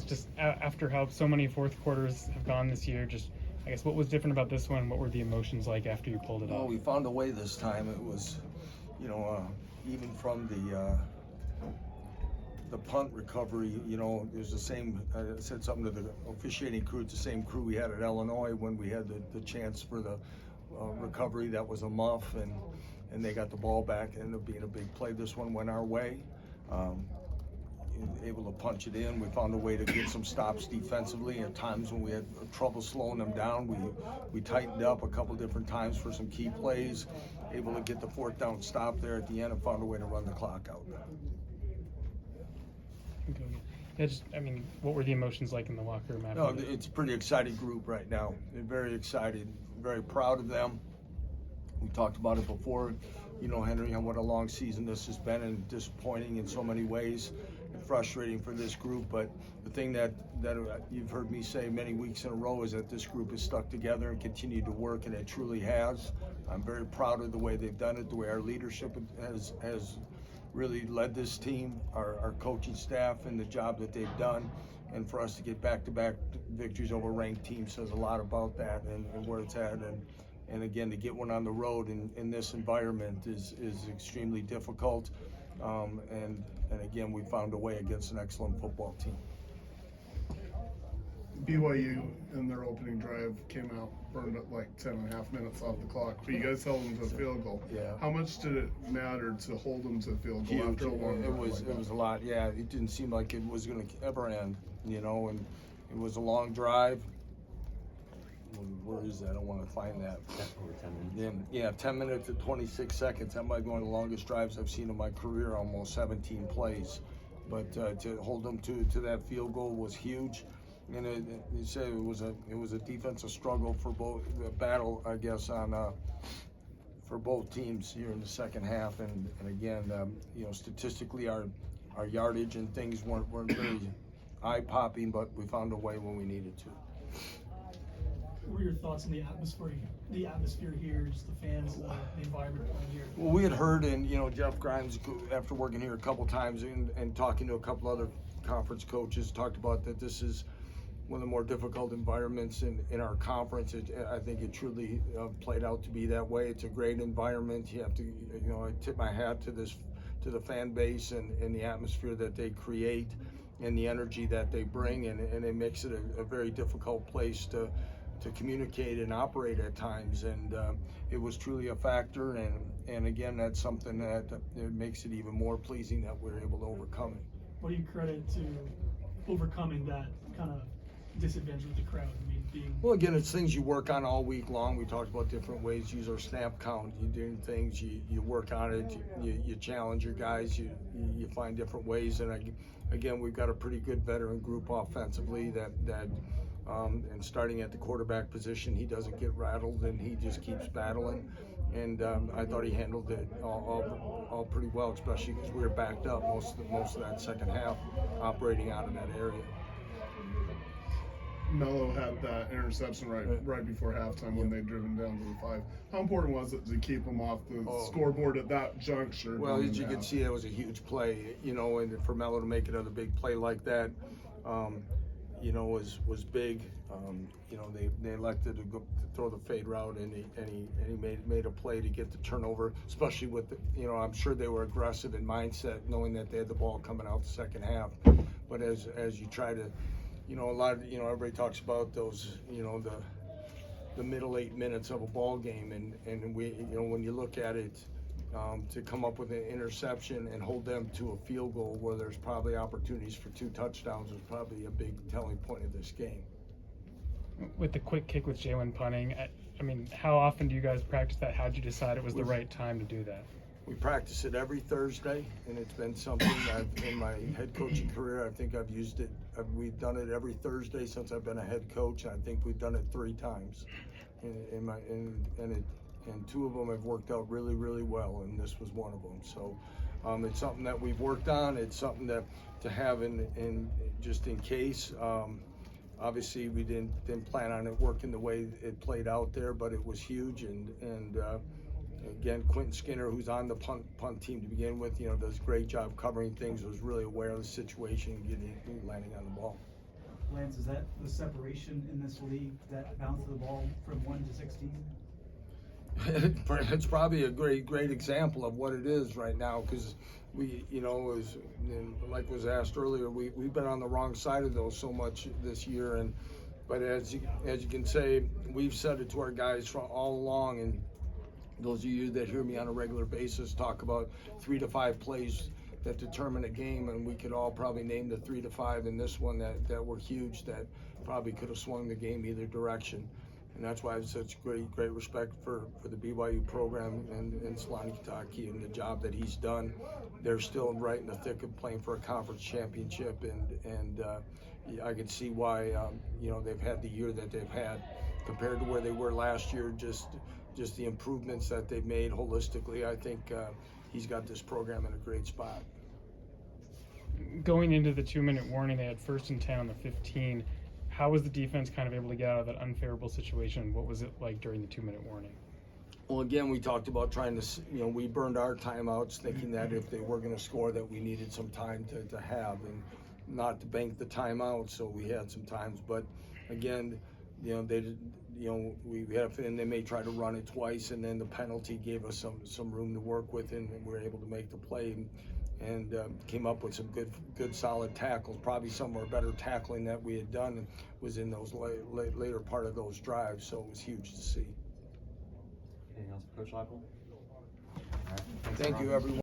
guess just after how so many fourth quarters have gone this year, just I guess what was different about this one? What were the emotions like after you pulled it off? Well, we found a way this time. It was, even from the punt recovery, it was the same. I said something to the officiating crew. It's the same crew we had at Illinois when we had the chance for the recovery. That was a muff, and they got the ball back. It ended up being a big play. This one went our way. Able to punch it in. We found a way to get some stops defensively. At times when we had trouble slowing them down, we tightened up a couple different times for some key plays. Able to get the fourth down stop there at the end and found a way to run the clock out. Yeah, what were the emotions like in the locker room after? No, it's a pretty excited group right now. They're very excited, very proud of them. We talked about it before, Henry, on what a long season this has been and disappointing in so many ways and frustrating for this group. But the thing that you've heard me say many weeks in a row is that this group has stuck together and continued to work, and it truly has. I'm very proud of the way they've done it, the way our leadership has really led this team, our coaching staff, and the job that they've done. And for us to get back-to-back victories over ranked teams says a lot about that and where it's at. And again, to get one on the road in this environment is extremely difficult. And again, we found a way against an excellent football team. BYU in their opening drive came out, burned up like 10.5 minutes off the clock, but you guys held them to a field goal. Yeah. How much did it matter to hold them to a field goal after a long drive? It was a lot. Yeah, it didn't seem like it was going to ever end, and it was a long drive. Where is that? I want to find that. Over 10 minutes. Yeah, 10 minutes and 26 seconds. That might be one of the longest drives I've seen in my career, almost 17 plays. But to hold them to that field goal was huge. And you said it was a defensive struggle for both, the battle, I guess, for both teams here in the second half. And again, statistically, our yardage and things weren't very eye-popping, but we found a way when we needed to. What were your thoughts on the atmosphere here, just the fans, the environment playing here? Well, we had heard, and Jeff Grimes, after working here a couple times and talking to a couple other conference coaches, talked about that this is one of the more difficult environments in our conference. I think it truly played out to be that way. It's a great environment. You have to, I tip my hat to the fan base and the atmosphere that they create and the energy that they bring, and it makes it a very difficult place to communicate and operate at times, and it was truly a factor, and again, that's something that it makes it even more pleasing that we're able to overcome it. What do you credit to overcoming that kind of disadvantage with the crowd? Well, again, it's things you work on all week long. We talked about different ways to use our snap count. You're doing things, you work on it, you challenge your guys, you find different ways, and again, we've got a pretty good veteran group offensively that and starting at the quarterback position, he doesn't get rattled and he just keeps battling. And I thought he handled it all pretty well, especially because we were backed up most of that second half, operating out of that area. Mello had that interception right before halftime when they'd driven down to the 5. How important was it to keep them off the scoreboard at that juncture? Well, as you can see, it was a huge play, and for Mello to make another big play like that, was big. They elected to throw the fade route, and he made a play to get the turnover, especially with I'm sure they were aggressive in mindset, knowing that they had the ball coming out the second half. But as you try to, a lot of everybody talks about those, the middle 8 minutes of a ball game, and we, when you look at it, to come up with an interception and hold them to a field goal where there's probably opportunities for 2 touchdowns was probably a big telling point of this game. With the quick kick with Jalen punting, how often do you guys practice that? How'd you decide it was the right time to do that? We practice it every Thursday, and it's been something in my head coaching career, I think I've used it. We've done it every Thursday since I've been a head coach. I think we've done it 3 times, and 2 of them have worked out really, really well, and this was one of them. So it's something that we've worked on. It's something to have in just in case. Obviously, we didn't plan on it working the way it played out there, but it was huge. And again, Quentin Skinner, who's on the punt team to begin with, does a great job covering things. Was really aware of the situation, and landing on the ball. Lance, is that the separation in this league, that bounce of the ball from 1 to 16? It's probably a great example of what it is right now, because we, you know, like was asked earlier, we've been on the wrong side of those so much this year, but as you can say, we've said it to our guys from all along, and those of you that hear me on a regular basis talk about 3 to 5 plays that determine a game, and we could all probably name the 3 to 5 in this one that were huge, that probably could have swung the game either direction. And that's why I have such great respect for the BYU program and Solani Kitaki and the job that he's done. They're still right in the thick of playing for a conference championship, and I can see why you know, they've had the year that they've had compared to where they were last year. Just the improvements that they've made holistically. I think he's got this program in a great spot. Going into the 2-minute warning, they had 1st and 10 on the 15. How was the defense kind of able to get out of that unfavorable situation? What was it like during the 2-minute warning? Well, again, we talked about trying to, you know, we burned our timeouts thinking that if they were going to score, that we needed some time to have, and not to bank the timeout, so we had some times. But again, you know, we have, and they may try to run it twice, and then the penalty gave us some room to work with, and we were able to make the play. And came up with some good solid tackles. Probably some of our better tackling that we had done was in those later part of those drives, so it was huge to see. Anything else, Coach Leipold? Thank you, everyone.